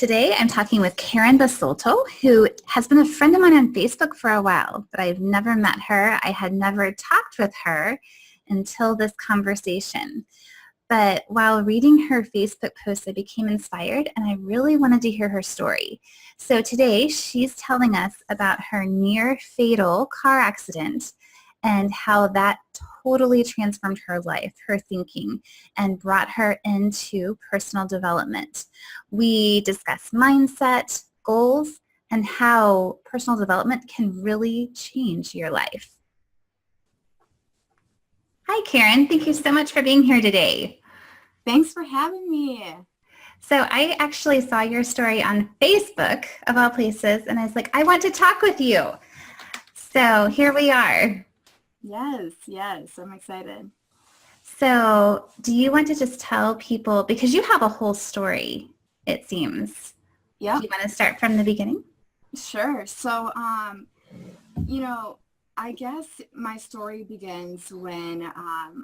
Today, I'm talking with Karen Basulto, who has been a friend of mine on Facebook for a while, but I've never met her. I had never talked with her until this conversation. But while reading her Facebook post, I became inspired and I really wanted to hear her story. So today, she's telling us about her near fatal car accident and how that totally transformed her life, her thinking, and brought her into personal development. We discuss mindset, goals, and how personal development can really change your life. Hi, Karen. Thank you so much for being here today. Thanks for having me. So I actually saw your story on Facebook, of all places, and I was like, I want to talk with you. So here we are. Yes, I'm excited. So do you want to just tell people, because you have a whole story, it seems. Yep, Do you want to start from the beginning? sure. So, I guess my story begins when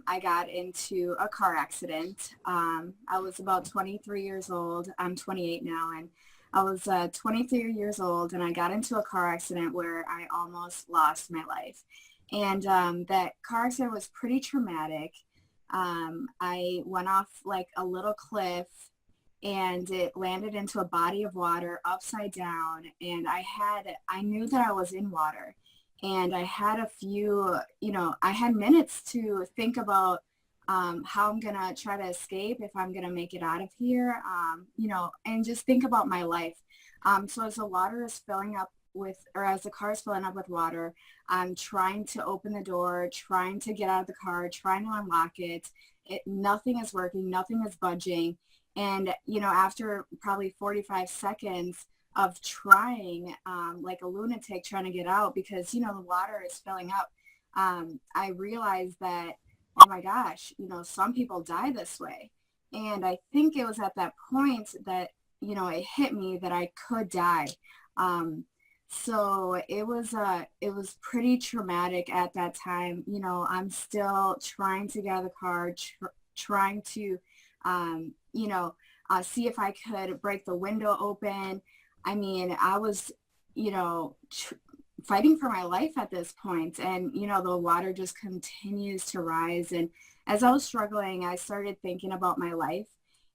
I got into a car accident. I was about 23 years old. I'm 28 now, and I was 23 years old, and I got into a car accident where I almost lost my life. And that car accident was pretty traumatic. I went off like a little cliff and it landed into a body of water upside down. And I knew that I was in water and I had a few, I had minutes to think about how I'm going to try to escape, if I'm going to make it out of here, and just think about my life. So as the water is filling up as the car is filling up with water, I'm trying to open the door, trying to get out of the car, trying to unlock it. Nothing is working, nothing is budging. And, after probably 45 seconds of trying, like a lunatic trying to get out because, the water is filling up, I realized that, oh my gosh, some people die this way. And I think it was at that point that, it hit me that I could die. So it was pretty traumatic at that time. I'm still trying to get out of the car, trying to, see if I could break the window open. I mean, I was, fighting for my life at this point, and, the water just continues to rise. And as I was struggling, I started thinking about my life.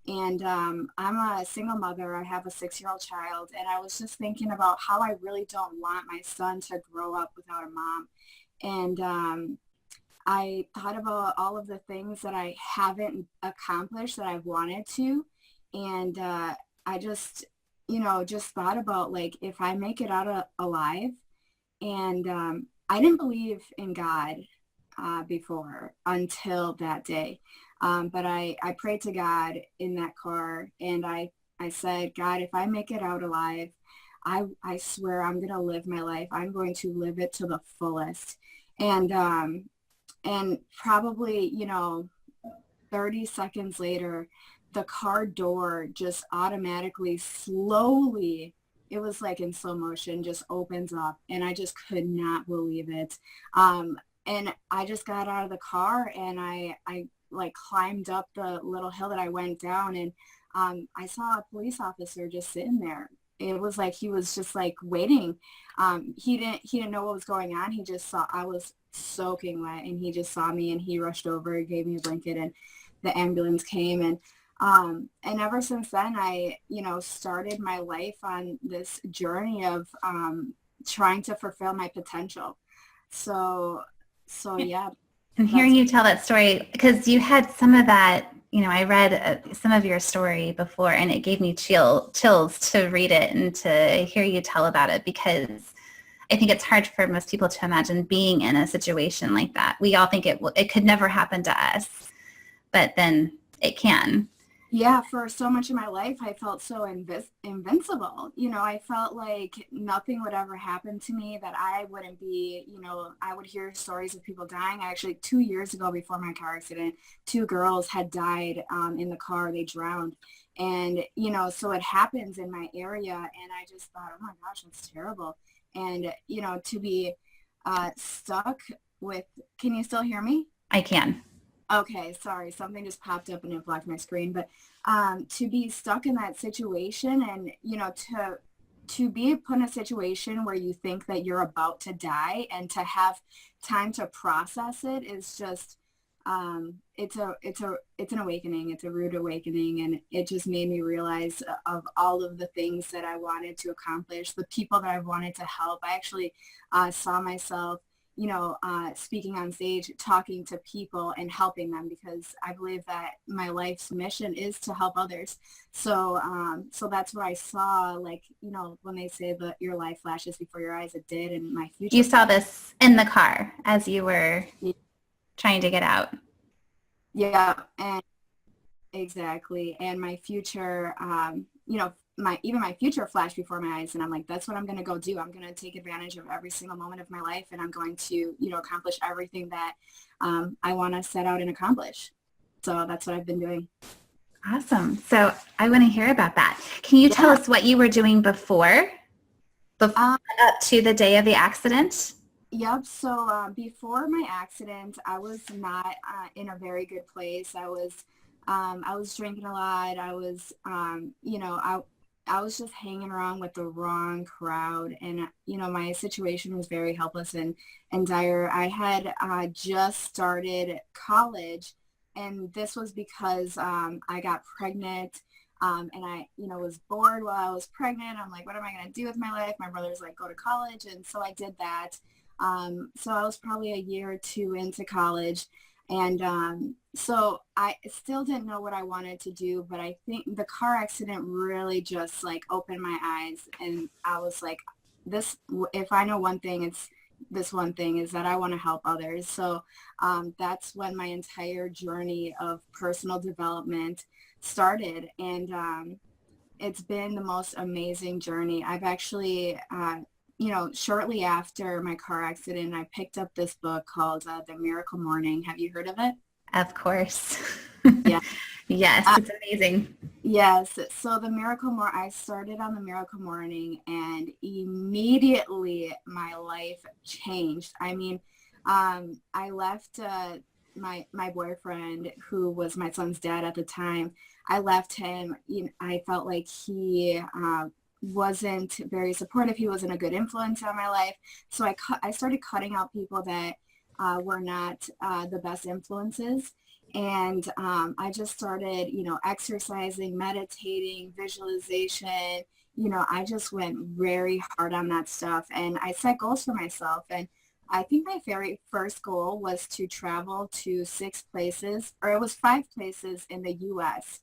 And I'm a single mother. I have a 6-year-old child. And I was just thinking about how I really don't want my son to grow up without a mom. And I thought about all of the things that I haven't accomplished that I've wanted to. And I just thought about, like, if I make it out alive. And I didn't believe in God before until that day. But I prayed to God in that car, and I said, God, if I make it out alive, I swear I'm going to live my life. I'm going to live it to the fullest. And probably, 30 seconds later, the car door just automatically, slowly, it was like in slow motion, just opens up, and I just could not believe it. And I just got out of the car, and I like climbed up the little hill that I went down, and I saw a police officer just sitting there. It was like he was just like waiting. He didn't know what was going on. He just saw I was soaking wet, and he just saw me, and he rushed over, gave me a blanket, and the ambulance came. And ever since then, I started my life on this journey of trying to fulfill my potential. So yeah. And hearing you tell that story, because you had some of that, I read some of your story before, and it gave me chills to read it and to hear you tell about it, because I think it's hard for most people to imagine being in a situation like that. We all think it could never happen to us, but then it can. Yeah, for so much of my life, I felt so invincible. I felt like nothing would ever happen to me, that I wouldn't be, I would hear stories of people dying. Actually, 2 years ago, before my car accident, 2 girls had died in the car. They drowned. And, so it happens in my area. And I just thought, oh my gosh, that's terrible. And, to be stuck with, can you still hear me? I can. Okay, sorry, something just popped up and it blocked my screen. But to be stuck in that situation, and to be put in a situation where you think that you're about to die, and to have time to process it is just it's an awakening. It's a rude awakening, and it just made me realize of all of the things that I wanted to accomplish, the people that I wanted to help. I actually saw myself, speaking on stage, talking to people and helping them, because I believe that my life's mission is to help others. So that's what I saw, like, when they say that your life flashes before your eyes, it did, and my You future. saw this in the car as you were trying to get out. Yeah, and exactly. And my future, my future flashed before my eyes, and I'm like, that's what I'm going to go do. I'm going to take advantage of every single moment of my life, and I'm going to, accomplish everything that I want to set out and accomplish. So that's what I've been doing. Awesome. So I want to hear about that. Can you tell us what you were doing before up to the day of the accident? Yep. So before my accident, I was not in a very good place. I was drinking a lot. I was just hanging around with the wrong crowd, and my situation was very helpless and dire. I had just started college, and this was because I got pregnant. And I, was bored while I was pregnant. I'm like, what am I going to do with my life? My brother's like, go to college. And so I did that. So I was probably a year or two into college. And so I still didn't know what I wanted to do, but I think the car accident really just like opened my eyes. And I was like, if I know one thing, it's this one thing, is that I want to help others. So that's when my entire journey of personal development started. And it's been the most amazing journey. I've actually, shortly after my car accident, I picked up this book called The Miracle Morning. Have you heard of it? Of course. Yeah. Yes, it's amazing. Yes. So I started on the Miracle Morning, and immediately my life changed. I mean, I left my boyfriend, who was my son's dad at the time. I left him. I felt like he wasn't very supportive. He wasn't a good influence on my life. So I started cutting out people that were not the best influences. And I just started, exercising, meditating, visualization. I just went very hard on that stuff, and I set goals for myself. And I think my very first goal was to travel to 6 places, or it was 5 places in the U.S.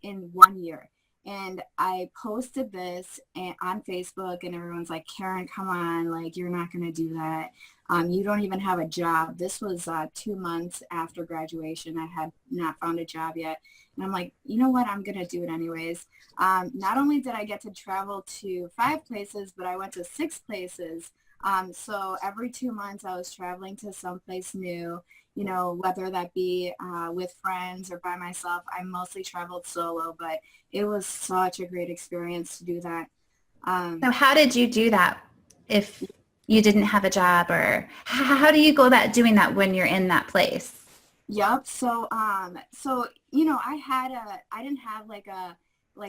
In 1 year. And I posted this on Facebook, and everyone's like, Karen, come on, like, you're not going to do that. You don't even have a job. This was 2 months after graduation. I had not found a job yet. And I'm like, you know what? I'm going to do it anyways. Not only did I get to travel to 5 places, but I went to 6 places. So every 2 months I was traveling to someplace new, whether that be with friends or by myself. I mostly traveled solo, but it was such a great experience to do that. So how did you do that if you didn't have a job, or how do you go about doing that when you're in that place? Yep. I didn't have like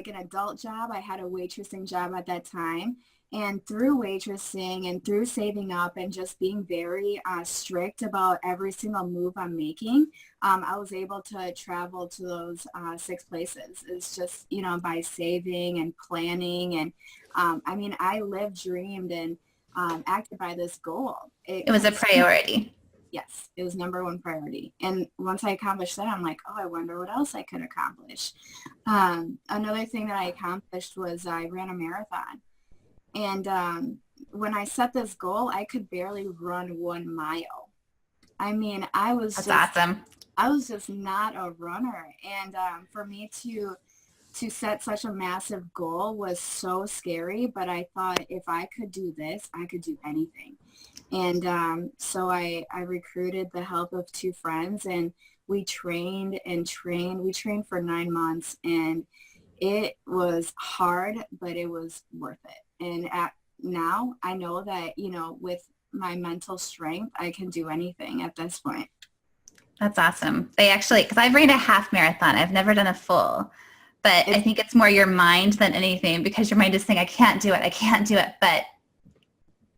an adult job. I had a waitressing job at that time. And through waitressing and through saving up and just being very strict about every single move I'm making, I was able to travel to those 6 places. It's just, by saving and planning. And I lived, dreamed, and acted by this goal. It was a priority. Yes, it was number one priority. And once I accomplished that, I'm like, oh, I wonder what else I could accomplish. Another thing that I accomplished was I ran a marathon. And when I set this goal, I could barely run 1 mile. That's awesome. I was just not a runner. And for me to set such a massive goal was so scary. But I thought, if I could do this, I could do anything. And so I recruited the help of 2 friends, and we trained and trained. We trained for 9 months, and it was hard, but it was worth it. And now I know that, with my mental strength, I can do anything at this point. That's awesome. They actually, because I've ran a half marathon. I've never done a full, but I It's think it's more your mind than anything because your mind is saying, I can't do it. I can't do it. But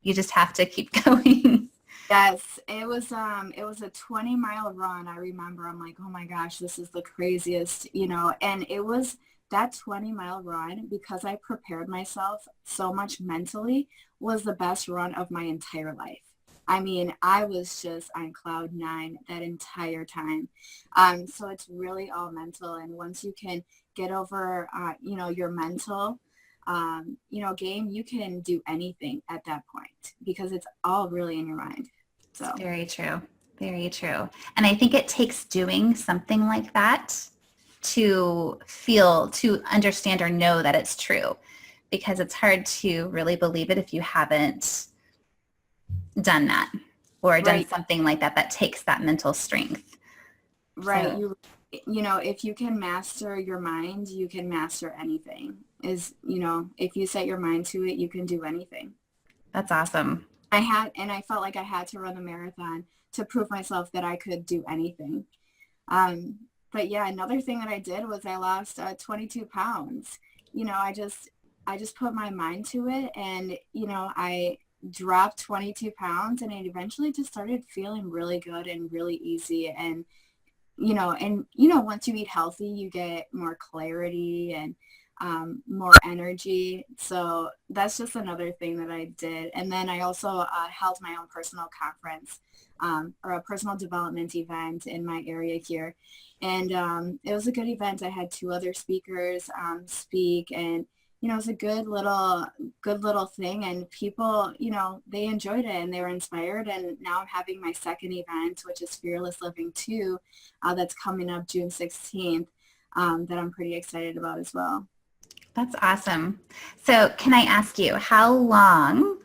you just have to keep going. Yes, it was a 20-mile run. I remember I'm like, oh my gosh, this is the craziest, and it was that 20-mile run because I prepared myself so much mentally was the best run of my entire life. I mean, I was just on cloud nine that entire time. So it's really all mental. And once you can get over, your mental game, you can do anything at that point because it's all really in your mind. It's So, very true. Very true. And I think it takes doing something like that to understand or know that it's true because it's hard to really believe it if you haven't done that or done right, something like that that takes that mental strength. right. So If you can master your mind, you can master anything. If you set your mind to it, you can do anything. that's awesome. I felt like I had to run the marathon to prove myself that I could do anything. Um, but yeah, another thing that I did was I lost 22 pounds. I just put my mind to it and, I dropped 22 pounds and it eventually just started feeling really good and really easy. And, once you eat healthy, you get more clarity and more energy. So that's just another thing that I did. And then I also held my own personal conference or a personal development event in my area here. And it was a good event. I had two other speakers speak and, it was a good little thing. And people, they enjoyed it and they were inspired. And now I'm having my second event, which is Fearless Living 2, that's coming up June 16th, that I'm pretty excited about as well. That's awesome. So can I ask you how long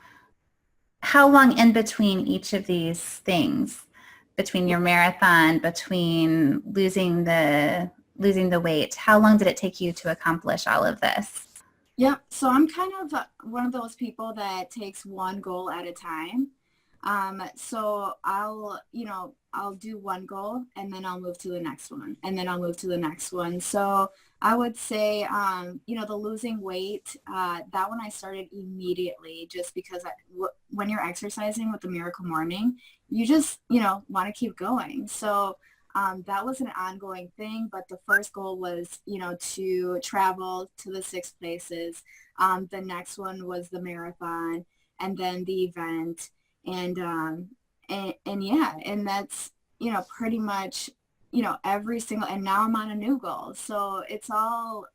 in between each of these things, between your marathon, between losing the weight, how long did it take you to accomplish all of this? Yep. So I'm kind of one of those people that takes one goal at a time. So I'll do one goal and then I'll move to the next one and then I'll move to the next one. So I would say, the losing weight, that one I started immediately just because when you're exercising with the Miracle Morning, you just, want to keep going. So that was an ongoing thing, but the first goal was, to travel to the 6 places. The next one was the marathon and then the event. And yeah, and that's, pretty much, every single, and now I'm on a new goal. So it's all,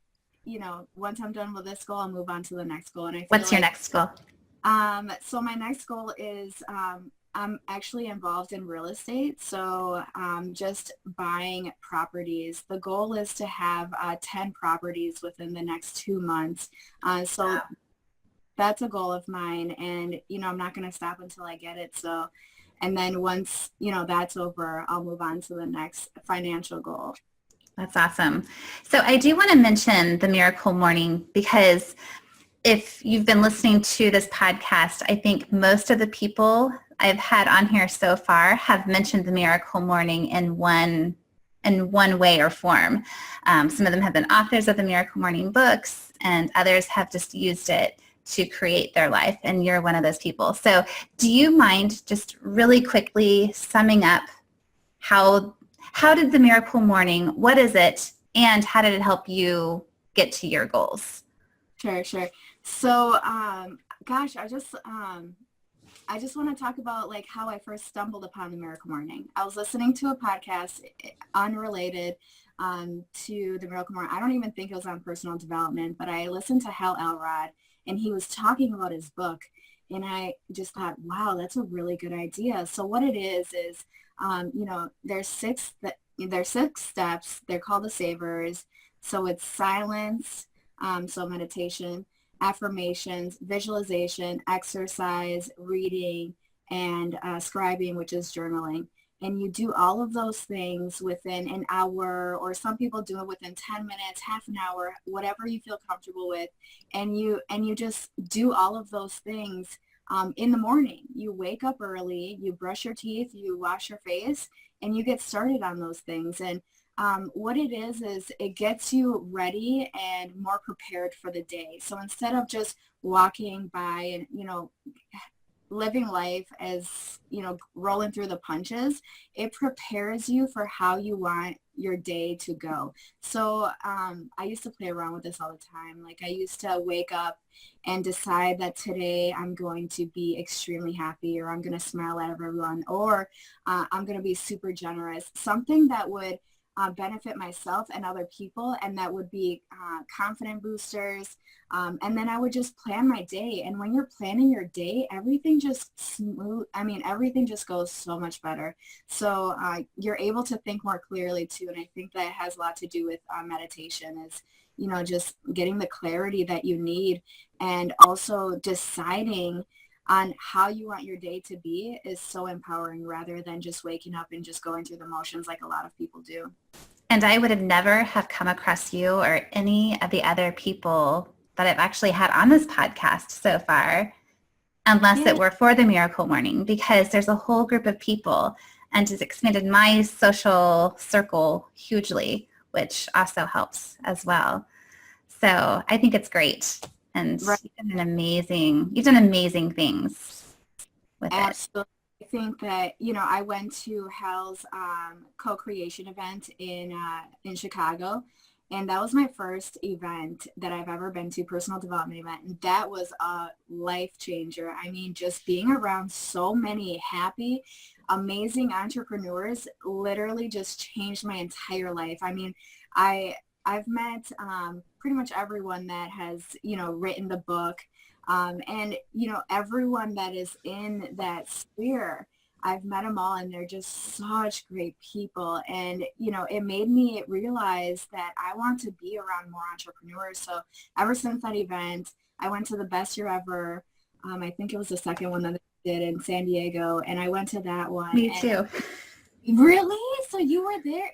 once I'm done with this goal, I'll move on to the next goal. And I feel What's your like, next goal? so my next goal is, I'm actually involved in real estate. So just buying properties. The goal is to have 10 properties within the next 2 months. So that's a goal of mine. And, I'm not going to stop until I get it. So, and then once, that's over, I'll move on to the next financial goal. That's awesome. So I do want to mention the Miracle Morning because if you've been listening to this podcast, I think most of the people I've had on here so far have mentioned the Miracle Morning in one way or form. Some of them have been authors of the Miracle Morning books, and others have just used it to create their life, and you're one of those people. So do you mind just really quickly summing up how did the Miracle Morning, what is it, and how did it help you get to your goals? Sure, sure. So, gosh, I just want to talk about like how I first stumbled upon the Miracle Morning. I was listening to a podcast unrelated to the Miracle Morning. I don't even think it was on personal development, but I listened to Hal Elrod and he was talking about his book. And I just thought, wow, that's a really good idea. So what it is, there's 6 steps. They're called the savers. So it's silence, so meditation, affirmations, visualization, exercise, reading, and scribing, which is journaling. And you do all of those things within an hour, or some people do it within 10 minutes, half an hour, whatever you feel comfortable with. And you just do all of those things in the morning. You wake up early, you brush your teeth, you wash your face, and you get started on those things. And what it is it gets you ready and more prepared for the day. So instead of just walking by and, living life as, rolling through the punches, it prepares you for how you want your day to go. So I used to play around with this all the time. Like, I used to wake up and decide that today I'm going to be extremely happy, or I'm going to smile at everyone, or I'm going to be super generous, something that would benefit myself and other people, and that would be confident boosters. And then I would just plan my day. And when you're planning your day, everything just everything just goes so much better. So you're able to think more clearly too. And I think that has a lot to do with meditation, is, just getting the clarity that you need, and also deciding on how you want your day to be is so empowering, rather than just waking up and just going through the motions like a lot of people do. And I would have never have come across you or any of the other people that I've actually had on this podcast so far, unless it were for the Miracle Morning, because there's a whole group of people, and it's expanded my social circle hugely, which also helps as well. So I think it's great. And Right. you've done amazing things with Absolutely. I think that, I went to Hal's co-creation event in Chicago, and that was my first event that I've ever been to, personal development event. And that was a life changer. I mean, just being around so many happy, amazing entrepreneurs literally just changed my entire life. I mean, I've met pretty much everyone that has, written the book. And, everyone that is in that sphere, I've met them all, and they're just such great people. And, it made me realize that I want to be around more entrepreneurs. So ever since that event, I went to the Best Year Ever. I think it was the second one that they did in San Diego, and I went to that one. Me too. Really? So you were there?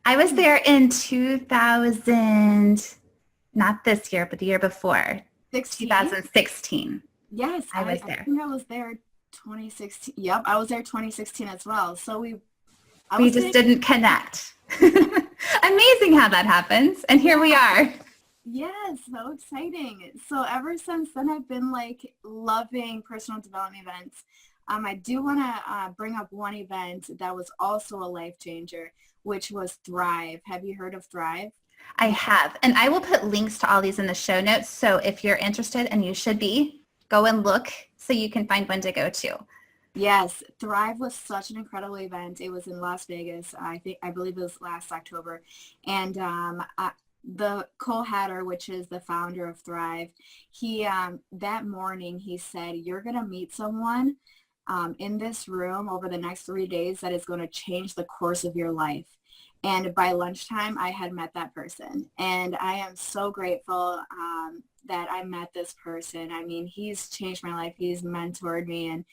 I was there in 2000, not this year, but the year before. 2016. Yes, I was there. I think I was there 2016. Yep, I was there 2016 as well. So we just didn't connect. Amazing how that happens. And here we are. Yes, so exciting. So ever since then, I've been loving personal development events. I do want to bring up one event that was also a life changer, which was Thrive. Have you heard of Thrive? I have. And I will put links to all these in the show notes. So if you're interested, and you should be, go and look so you can find one to go to. Yes, Thrive was such an incredible event. It was in Las Vegas. I believe it was last October. And the Cole Hatter, which is the founder of Thrive, he that morning he said, "You're going to meet someone in this room over the next 3 days that is going to change the course of your life." And by lunchtime, I had met that person. And I am so grateful that I met this person. I mean, he's changed my life. He's mentored me, and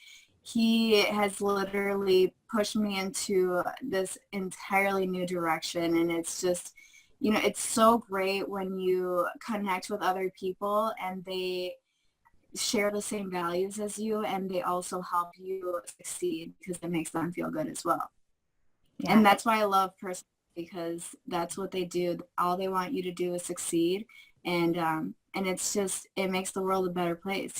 he has literally pushed me into this entirely new direction. And it's just, it's so great when you connect with other people and they share the same values as you, and they also help you succeed, because it makes them feel good as well. Yeah. And that's why I love personal, because that's what they do. All they want you to do is succeed. And it's just, it makes the world a better place,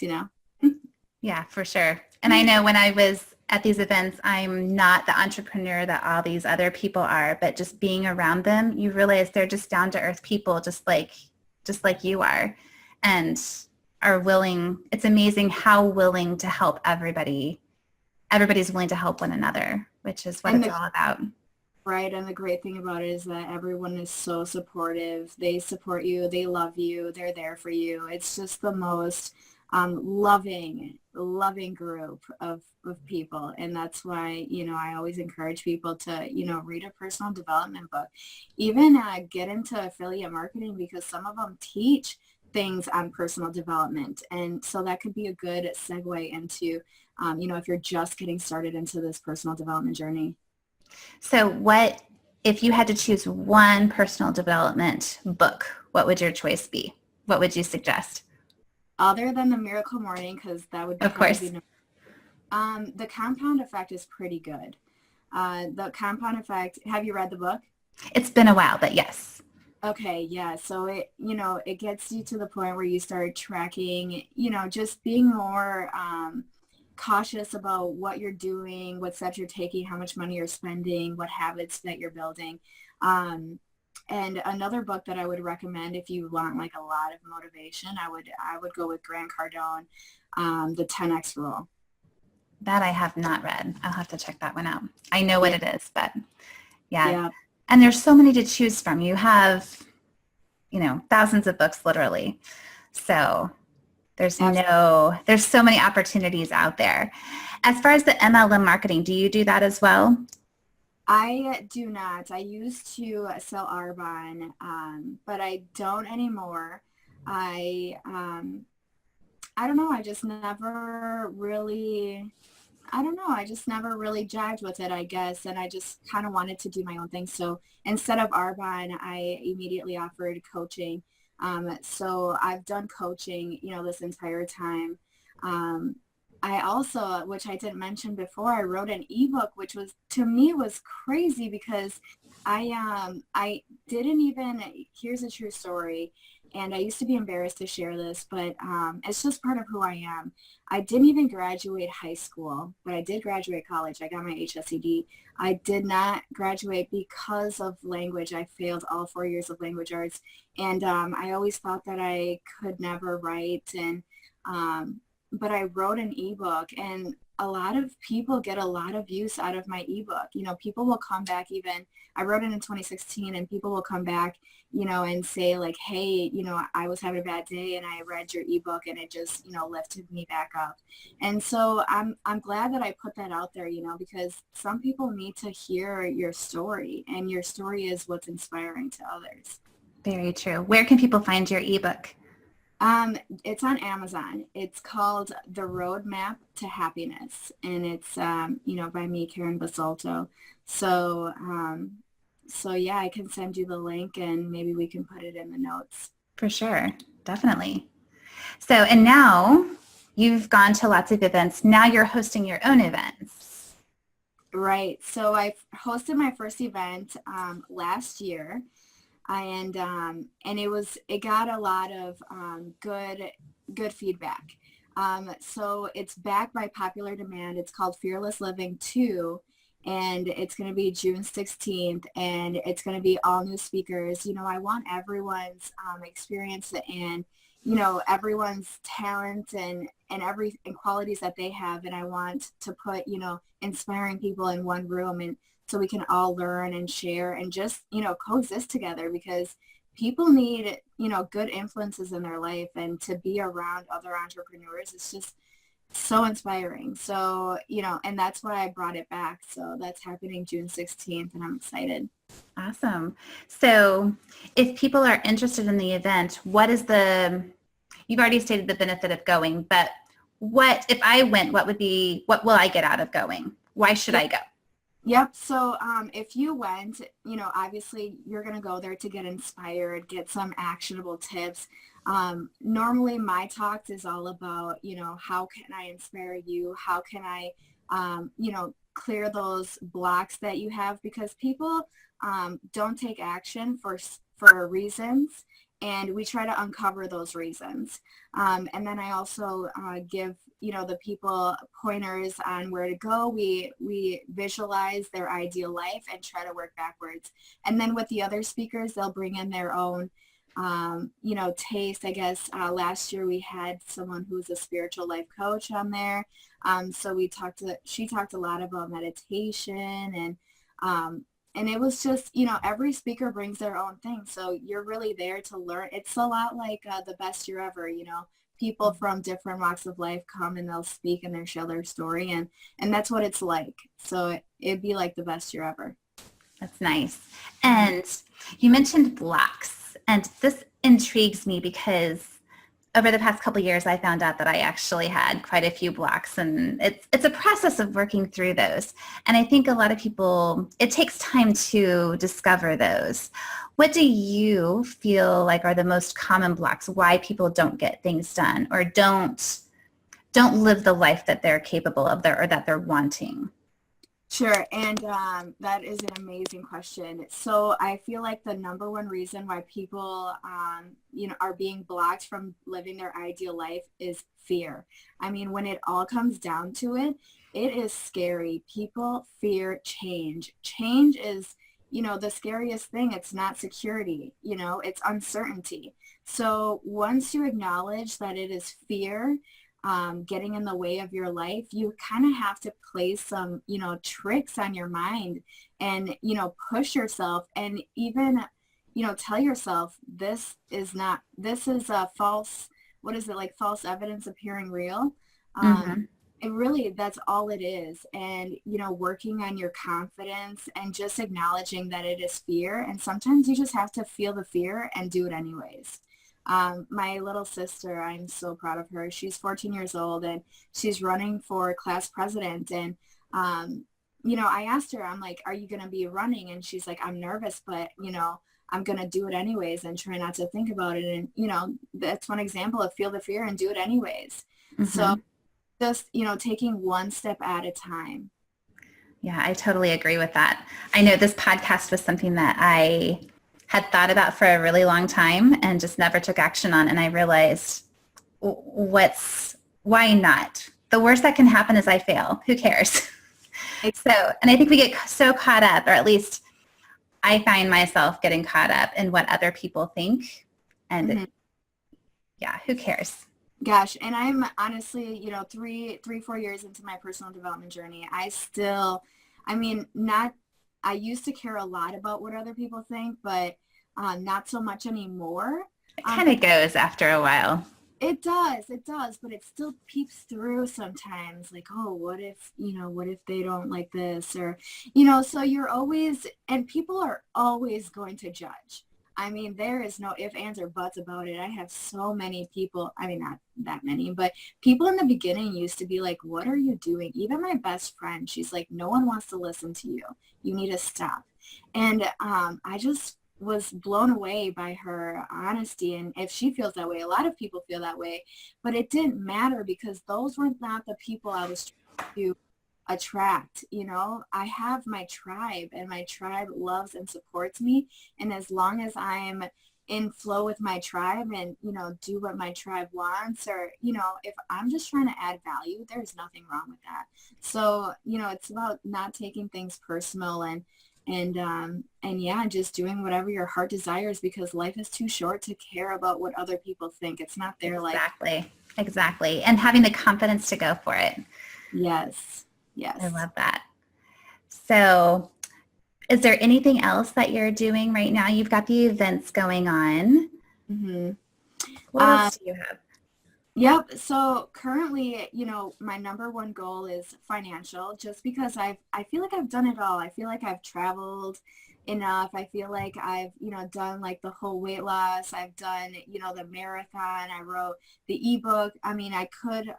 Yeah, for sure. And I know when I was at these events, I'm not the entrepreneur that all these other people are, but just being around them, you realize they're just down to earth people, just like you are, and are willing. It's amazing how willing to help everybody. Everybody's willing to help one another, which is what it's all about. Right. And the great thing about it is that everyone is so supportive. They support you. They love you. They're there for you. It's just the most loving group of people. And that's why, I always encourage people to, read a personal development book, even get into affiliate marketing, because some of them teach things on personal development. And so that could be a good segue into, if you're just getting started into this personal development journey. So if you had to choose one personal development book, what would your choice be? What would you suggest? Other than the Miracle Morning, because that would of course. The Compound Effect is pretty good. The Compound Effect. Have you read the book? It's been a while, but yes. Okay, yeah. So it gets you to the point where you start tracking, just being more cautious about what you're doing, what steps you're taking, how much money you're spending, what habits that you're building. And another book that I would recommend if you want like a lot of motivation, I would go with Grant Cardone, The 10X Rule. That I have not read. I'll have to check that one out. I know what Yeah, it is, but yeah. yeah, And there's so many to choose from. You have, thousands of books literally. So absolutely. there's so many opportunities out there. As far as the MLM marketing, do you do that as well? I do not. I used to sell Arbonne, but I don't anymore. I I don't know. I don't know. I just never really jived with it, I guess. And I just kind of wanted to do my own thing. So instead of Arbonne, I immediately offered coaching. So I've done coaching, this entire time. Um, I also, which I didn't mention before, I wrote an ebook, which was to me was crazy because I didn't even, here's a true story. And I used to be embarrassed to share this, but it's just part of who I am. I didn't even graduate high school, but I did graduate college. I got my HSED. I did not graduate because of language. I failed all 4 years of language arts. And I always thought that I could never write. But I wrote an ebook, and a lot of people get a lot of use out of my ebook. People will come back even, I wrote it in 2016, and people will come back, and say like, hey, I was having a bad day and I read your ebook and it just, lifted me back up. And so I'm glad that I put that out there, because some people need to hear your story, and your story is what's inspiring to others. Very true. Where can people find your ebook? It's on Amazon. It's called The Roadmap to Happiness, and it's, by me, Karen Basulto. So, so yeah, I can send you the link and maybe we can put it in the notes. For sure. Definitely. So, and now you've gone to lots of events. Now you're hosting your own events. Right. So I hosted my first event last year, and it got a lot of good feedback. So it's back by popular demand. It's called Fearless Living 2, and it's going to be June 16th, and it's going to be all new speakers. I want everyone's experience and everyone's talent and qualities that they have, and I want to put inspiring people in one room, and so we can all learn and share and just coexist together, because people need good influences in their life, and to be around other entrepreneurs is just so inspiring. So and that's why I brought it back. So that's happening June 16th, and I'm excited. Awesome. So if people are interested in the event, you've already stated the benefit of going, but if I went, what will I get out of going? Why should I go? Yep. So if you went, obviously you're going to go there to get inspired, get some actionable tips. Normally my talks is all about, how can I inspire you? How can I, clear those blocks that you have, because people don't take action for reasons. And we try to uncover those reasons. And then I also give, the people pointers on where to go. We visualize their ideal life and try to work backwards. And then with the other speakers, they'll bring in their own, taste. I guess last year we had someone who's a spiritual life coach on there. So she talked a lot about meditation, and it was just, every speaker brings their own thing. So you're really there to learn. It's a lot like the best year ever, people from different walks of life come and they'll speak and they'll share their story. And that's what it's like. So it'd be like the best year ever. That's nice. And you mentioned blocks, and this intrigues me because over the past couple of years, I found out that I actually had quite a few blocks, and it's a process of working through those. And I think a lot of people, it takes time to discover those. What do you feel like are the most common blocks? Why people don't get things done or don't live the life that they're capable of or that they're wanting? Sure, and that is an amazing question. So I feel like the number one reason why people, are being blocked from living their ideal life is fear. I mean, when it all comes down to it, it is scary. People fear change. Change is, the scariest thing. It's not security, it's uncertainty. So once you acknowledge that it is fear, getting in the way of your life, you kind of have to play some, tricks on your mind and, push yourself and even, tell yourself this is a false, what is it, like false evidence appearing real. Mm-hmm. And really that's all it is. And, working on your confidence and just acknowledging that it is fear. And sometimes you just have to feel the fear and do it anyways. My little sister, I'm so proud of her. She's 14 years old and she's running for class president. And, I asked her, I'm like, are you going to be running? And she's like, I'm nervous, but, I'm going to do it anyways and try not to think about it. And, that's one example of feel the fear and do it anyways. Mm-hmm. So just, taking one step at a time. Yeah, I totally agree with that. I know this podcast was something that I had thought about for a really long time and just never took action on. And I realized why not? The worst that can happen is I fail. Who cares? And I think we get so caught up, or at least I find myself getting caught up in what other people think. And yeah, who cares? Gosh, and I'm honestly, 4 years into my personal development journey. I used to care a lot about what other people think, but not so much anymore. It kind of goes after a while. It does, but it still peeps through sometimes. Like, oh, what if they don't like this? Or, so you're always, and people are always going to judge. I mean, there is no ifs, ands, or buts about it. I have so many people, I mean, not that many, but people in the beginning used to be like, what are you doing? Even my best friend, she's like, no one wants to listen to you. You need to stop. And I just was blown away by her honesty. And if she feels that way, a lot of people feel that way, but it didn't matter because those were not the people I was trying to attract. I have my tribe and my tribe loves and supports me. And as long as I'm in flow with my tribe and, do what my tribe wants, or, if I'm just trying to add value, there's nothing wrong with that. So, it's about not taking things personal and yeah, just doing whatever your heart desires because life is too short to care about what other people think. It's not their life. Exactly. And having the confidence to go for it. Yes. I love that. So is there anything else that you're doing right now? You've got the events going on. Mm-hmm. What else do you have? Yep. So currently, my number one goal is financial just because I feel like I've done it all. I feel like I've traveled enough. I feel like I've, done like the whole weight loss. I've done, the marathon. I wrote the ebook. I mean, I could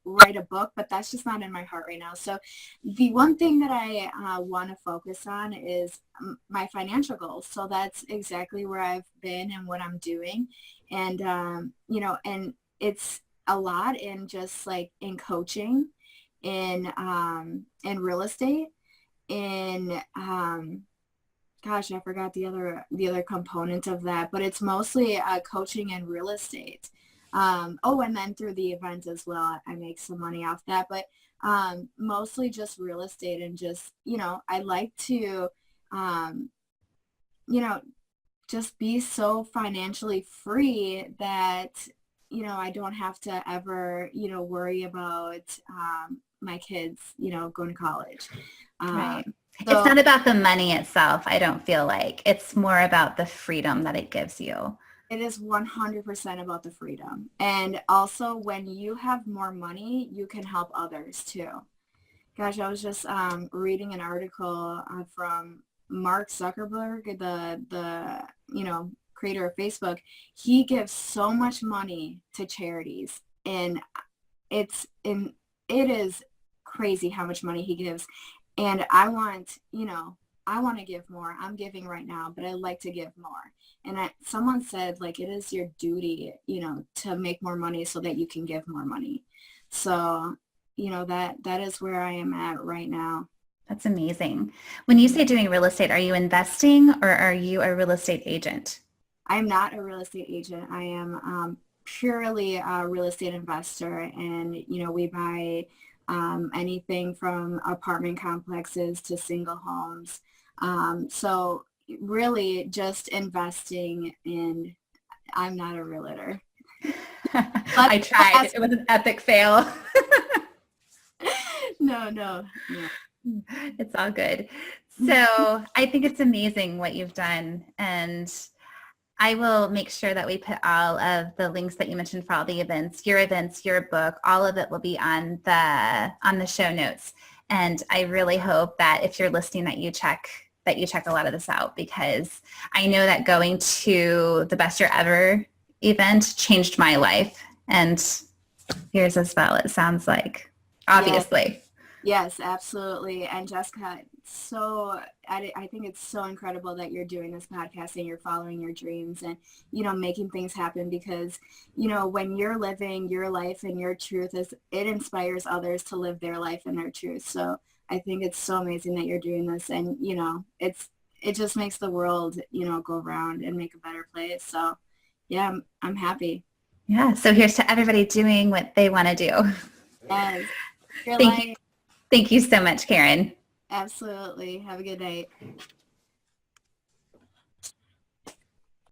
write a book, but that's just not in my heart right now. So the one thing that I want to focus on is my financial goals. So that's exactly where I've been and what I'm doing. And, and it's a lot in just like in coaching, in real estate, in gosh, I forgot the other component of that, but it's mostly coaching and real estate. And then through the events as well, I make some money off that, but mostly just real estate and just, I like to, just be so financially free that, I don't have to ever, worry about my kids, going to college. Right. So it's not about the money itself, I don't feel like. It's more about the freedom that it gives you. it is 100% about the freedom. And also when you have more money, you can help others too. Gosh, I was just reading an article from Mark Zuckerberg, the creator of Facebook. He gives so much money to charities, and it is crazy how much money he gives. And I want to give more. I'm giving right now, but I like to give more. And someone said, like, it is your duty, to make more money so that you can give more money. So, that is where I am at right now. That's amazing. When you say doing real estate, are you investing or are you a real estate agent? I'm not a real estate agent. I am purely a real estate investor, and we buy anything from apartment complexes to single homes. So really just investing in. I'm not a realtor. I tried. It was an epic fail. No. It's all good. So I think it's amazing what you've done. And I will make sure that we put all of the links that you mentioned for all the events, your book, all of it will be on the show notes. And I really hope that if you're listening that you check a lot of this out, because I know that going to the Best Year Ever event changed my life, and yours as well, it sounds like, obviously. Yes, absolutely. And Jessica, I think it's so incredible that you're doing this podcast and you're following your dreams and, making things happen, because, when you're living your life and your truth, it inspires others to live their life and their truth. So I think it's so amazing that you're doing this, and, it just makes the world, go round and make a better place. So yeah, I'm happy. Yeah. So here's to everybody doing what they want to do. Yes. Thank you so much, Karen. Absolutely. Have a good night.